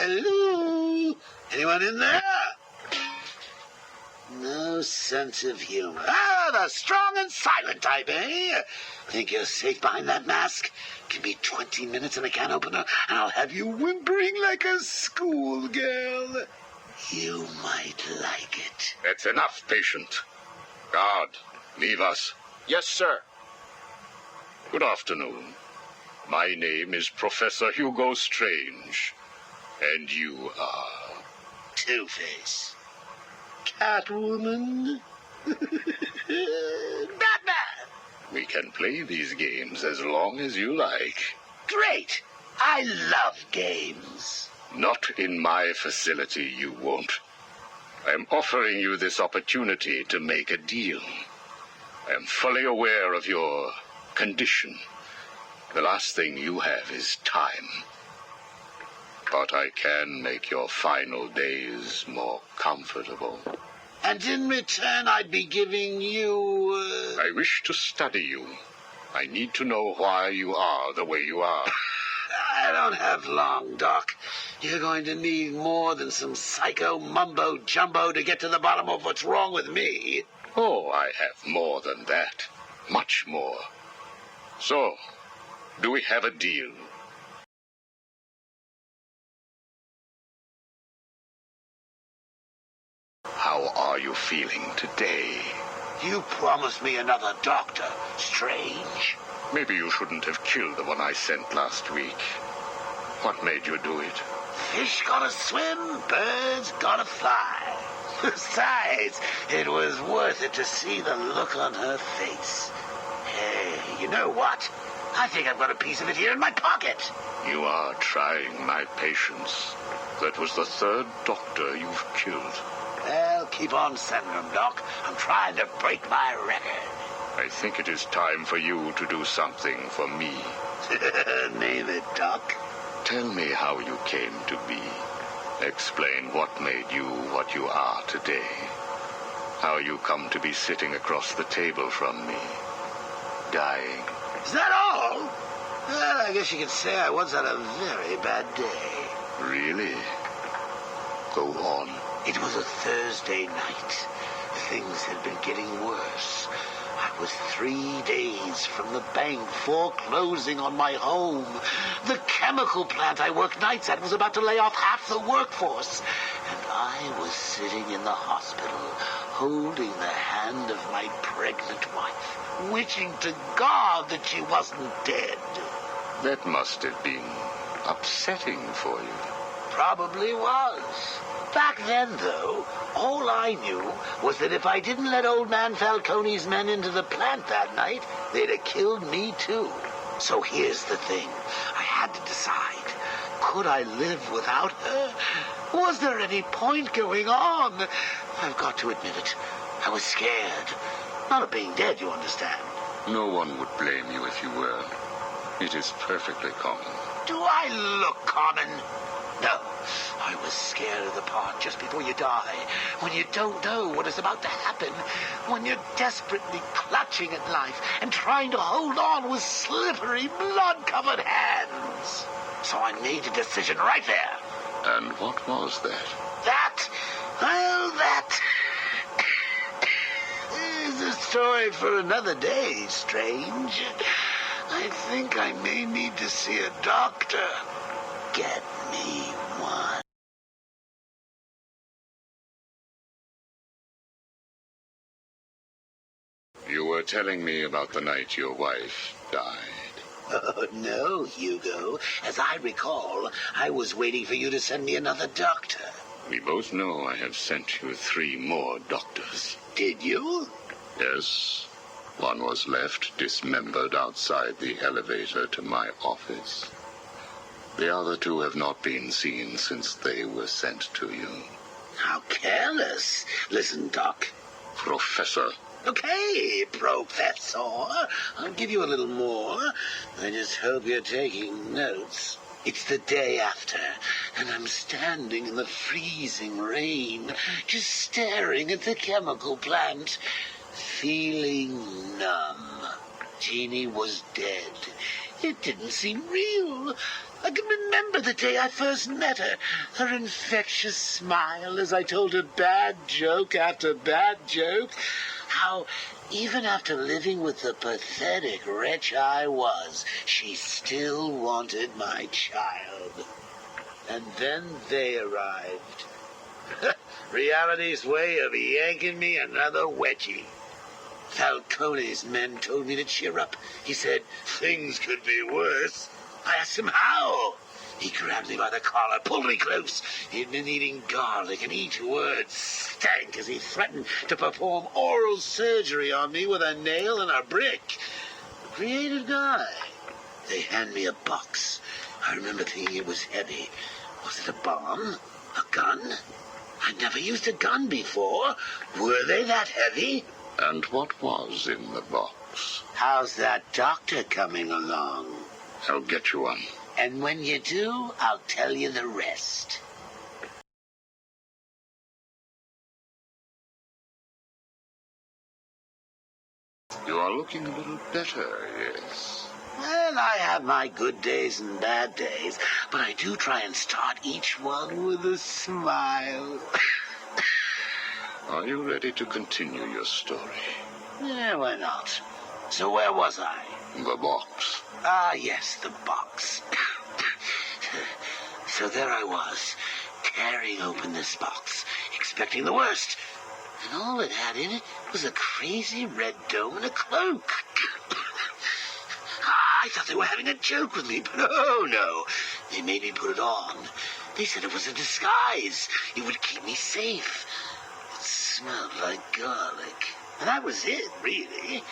Hello? Anyone in there? No sense of humor. Ah, the strong and silent type, eh? Think you're safe behind that mask? Give me 20 minutes and a can opener, and I'll have you whimpering like a schoolgirl. You might like it. That's enough, patient. Guard, leave us. Yes, sir. Good afternoon. My name is Professor Hugo Strange, and you are... Two-Face. Catwoman. Batman. We can play these games as long as you like. Great. I love games. Not in my facility, you won't. I am offering you this opportunity to make a deal. I am fully aware of your condition. The last thing you have is time. But I can make your final days more comfortable. And in return, I'd be giving you... I wish to study you. I need to know why you are the way you are. I don't have long, Doc. You're going to need more than some psycho mumbo-jumbo to get to the bottom of what's wrong with me. Oh, I have more than that. Much more. So, do we have a deal? How are you feeling today? You promised me another doctor, Strange. Maybe you shouldn't have killed the one I sent last week. What made you do it? Fish gotta swim, birds gotta fly. Besides, it was worth it to see the look on her face. Hey, you know what? I think I've got a piece of it here in my pocket. You are trying my patience. That was the third doctor you've killed. Well, keep on sending them, Doc. I'm trying to break my record. I think it is time for you to do something for me. Name it, Doc. Tell me how you came to be. Explain what made you what you are today. How you come to be sitting across the table from me, dying. Is that all? Well, I guess you could say I once had a very bad day. Really? Go on. It was a Thursday night. Things had been getting worse. I was 3 days from the bank foreclosing on my home. The chemical plant I worked nights at was about to lay off half the workforce. And I was sitting in the hospital, holding the hand of my pregnant wife, wishing to God that she wasn't dead. That must have been upsetting for you. Probably was. Back then, though, all I knew was that if I didn't let old man Falcone's men into the plant that night, they'd have killed me too. So here's the thing. I had to decide. Could I live without her? Was there any point going on? I've got to admit it. I was scared. Not of being dead, you understand. No one would blame you if you were. It is perfectly common. Do I look common? No. I was scared of the part just before you die, when you don't know what is about to happen, when you're desperately clutching at life and trying to hold on with slippery, blood-covered hands. So I made a decision right there. And what was that? That is a story for another day, Strange. I think I may need to see a doctor. Get me one. You were telling me about the night your wife died. Oh, no, Hugo. As I recall, I was waiting for you to send me another doctor. We both know I have sent you 3 more doctors. Did you? Yes. One was left dismembered outside the elevator to my office. The other 2 have not been seen since they were sent to you. How careless. Listen, Doc. Professor. Okay, Professor. I'll give you a little more. I just hope you're taking notes. It's the day after, and I'm standing in the freezing rain, just staring at the chemical plant, feeling numb. Jeannie was dead. It didn't seem real. I can remember the day I first met her. Her infectious smile as I told her bad joke after bad joke. How, even after living with the pathetic wretch I was, she still wanted my child. And then they arrived. Reality's way of yanking me another wedgie. Falcone's men told me to cheer up. He said, things could be worse. I asked him how. He grabbed me by the collar, pulled me close. He'd been eating garlic, and each word stank as he threatened to perform oral surgery on me with a nail and a brick. Creative guy. They hand me a box. I remember thinking it was heavy. Was it a bomb? A gun? I'd never used a gun before. Were they that heavy? And what was in the box? How's that doctor coming along? I'll get you one. And when you do, I'll tell you the rest. You are looking a little better, yes. Well, I have my good days and bad days, but I do try and start each one with a smile. Are you ready to continue your story? Yeah, why not? So where was I? The box. Ah, yes, the box. So there I was, tearing open this box, expecting the worst. And all it had in it was a crazy red dome and a cloak. I thought they were having a joke with me, but oh no. They made me put it on. They said it was a disguise. It would keep me safe. It smelled like garlic. And that was it, really.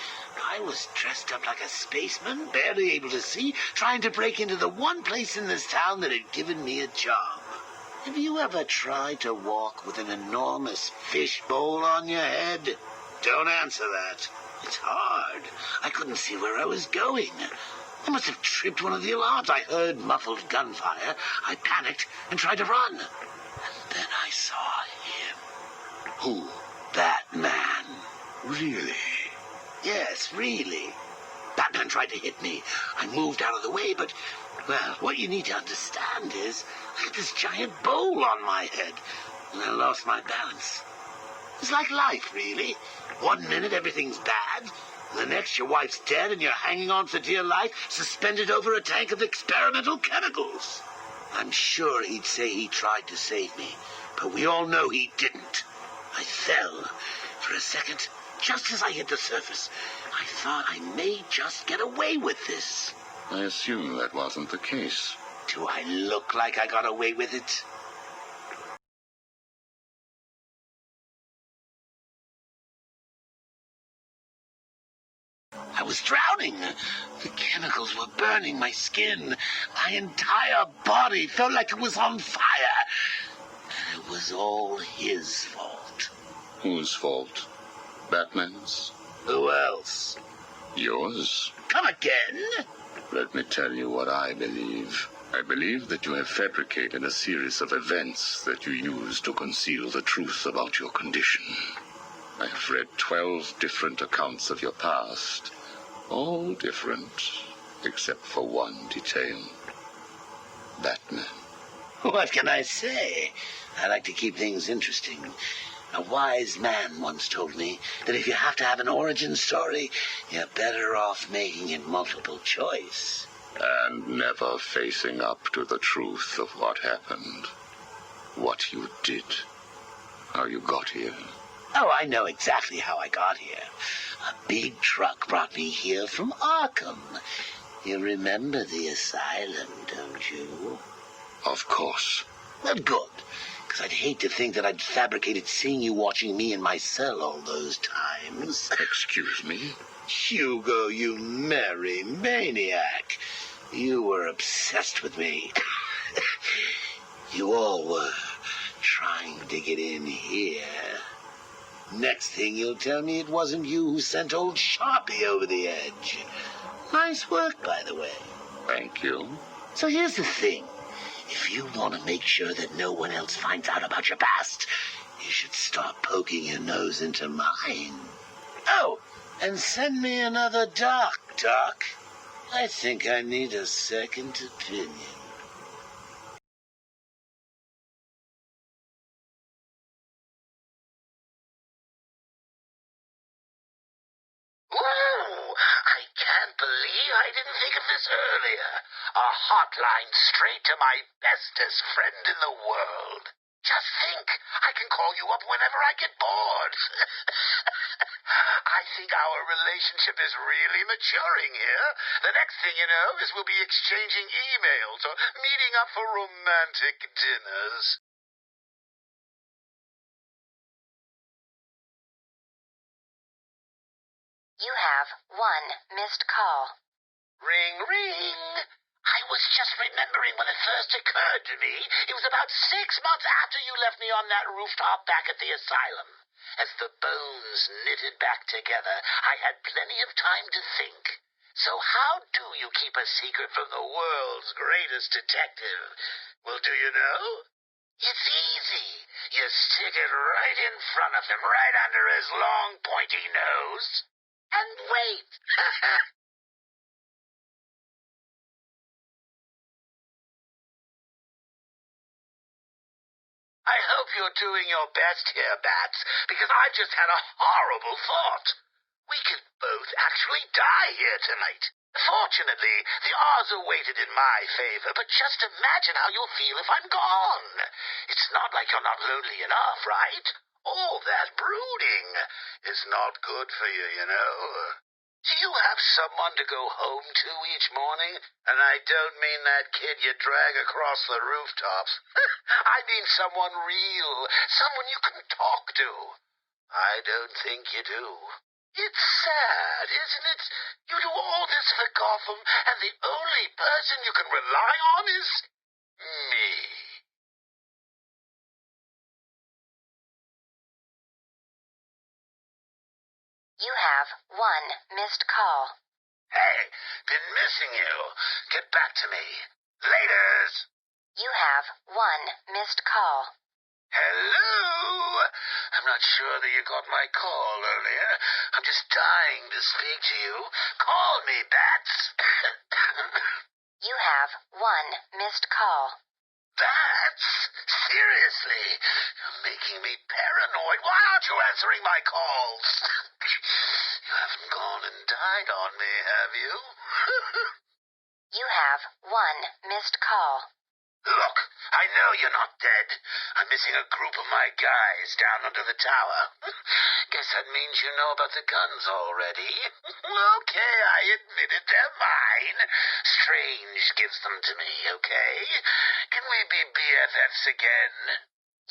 I was dressed up like a spaceman, barely able to see, trying to break into the one place in this town that had given me a job. Have you ever tried to walk with an enormous fishbowl on your head? Don't answer that. It's hard. I couldn't see where I was going. I must have tripped one of the alarms. I heard muffled gunfire. I panicked and tried to run. And then I saw him. Who? That man. Really? Yes, really. Batman tried to hit me. I moved out of the way, but, well, what you need to understand is I had this giant bowl on my head, and I lost my balance. It's like life, really. One minute everything's bad, the next your wife's dead and you're hanging on for dear life, suspended over a tank of experimental chemicals. I'm sure he'd say he tried to save me, but we all know he didn't. I fell. For a second, just as I hit the surface, I thought I may just get away with this. I assume that wasn't the case. Do I look like I got away with it? I was drowning. The chemicals were burning my skin. My entire body felt like it was on fire. And it was all his fault. Whose fault? Batman's? Who else? Yours? Come again? Let me tell you what I believe. I believe that you have fabricated a series of events that you use to conceal the truth about your condition. I have read 12 different accounts of your past. All different, except for one detail. Batman. What can I say? I like to keep things interesting. A wise man once told me that if you have to have an origin story, you're better off making it multiple choice. And never facing up to the truth of what happened. What you did. How you got here. Oh, I know exactly how I got here. A big truck brought me here from Arkham. You remember the asylum, don't you? Of course. Well, good. Because I'd hate to think that I'd fabricated seeing you watching me in my cell all those times. Excuse me? Hugo, you merry maniac. You were obsessed with me. You all were trying to get in here. Next thing you'll tell me it wasn't you who sent old Sharpie over the edge. Nice work, by the way. Thank you. So here's the thing. If you want to make sure that no one else finds out about your past, you should stop poking your nose into mine. Oh, and send me another doc, Doc. I think I need a second opinion. Ooh, I can't believe I didn't think of this earlier. A hotline straight to my bestest friend in the world. Just think, I can call you up whenever I get bored. I think our relationship is really maturing here. The next thing you know is we'll be exchanging emails or meeting up for romantic dinners. You have one missed call. Ring, ring. I was just remembering when it first occurred to me. It was about 6 months after you left me on that rooftop back at the asylum. As the bones knitted back together, I had plenty of time to think. So how do you keep a secret from the world's greatest detective? Well, do you know? It's easy. You stick it right in front of him, right under his long, pointy nose, and wait. I hope you're doing your best here, Bats, because I've just had a horrible thought. We could both actually die here tonight. Fortunately, the odds are weighted in my favor, but just imagine how you'll feel if I'm gone. It's not like you're not lonely enough, right? All that brooding is not good for you, you know. Do you have someone to go home to each morning? And I don't mean that kid you drag across the rooftops. I mean someone real, someone you can talk to. I don't think you do. It's sad, isn't it? You do all this for Gotham, and the only person you can rely on is me. You have one missed call. Hey, been missing you. Get back to me. Laters. You have one missed call. Hello? I'm not sure that you got my call earlier. I'm just dying to speak to you. Call me, Bats. You have one missed call. Bats? Seriously? You're making me paranoid. Why aren't you answering my calls? You haven't gone and died on me, have you? You have one missed call. Look, I know you're not dead. I'm missing a group of my guys down under the tower. Guess that means you know about the guns already. Okay, I admit it, they're mine. Strange gives them to me, okay? Can we be BFFs again?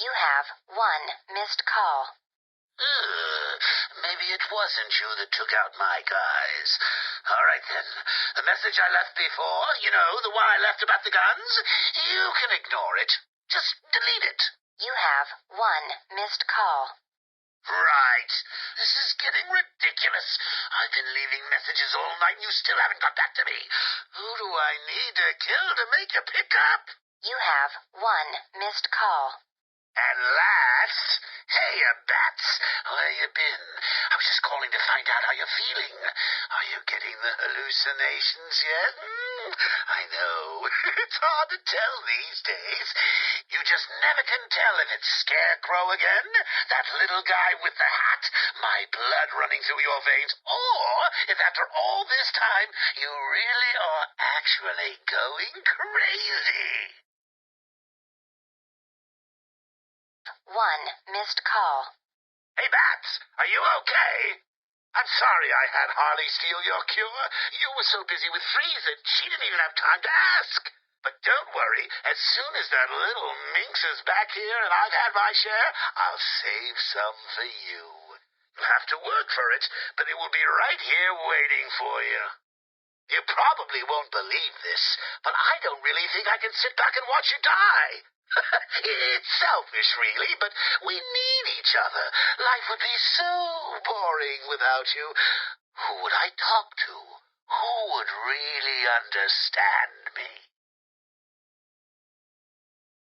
You have one missed call. Maybe it wasn't you that took out my guys. All right, then. The message I left before, you know, the one I left about the guns, you can ignore it. Just delete it. You have one missed call. Right. This is getting ridiculous. I've been leaving messages all night and you still haven't got back to me. Who do I need to kill to make you pick up? You have one missed call. And last, hey, Bats, where you been? I was just calling to find out how you're feeling. Are you getting the hallucinations yet? I know. It's hard to tell these days. You just never can tell if it's Scarecrow again, that little guy with the hat, my blood running through your veins, or if after all this time you really are actually going crazy. One missed call. Hey, Bats, are you okay? I'm sorry I had Harley steal your cure. You were so busy with Freeze that she didn't even have time to ask. But don't worry, as soon as that little minx is back here and I've had my share, I'll save some for you. You'll have to work for it, but it will be right here waiting for you. You probably won't believe this, but I don't really think I can sit back and watch you die. It's selfish, really, but we need each other. Life would be so boring without you. Who would I talk to? Who would really understand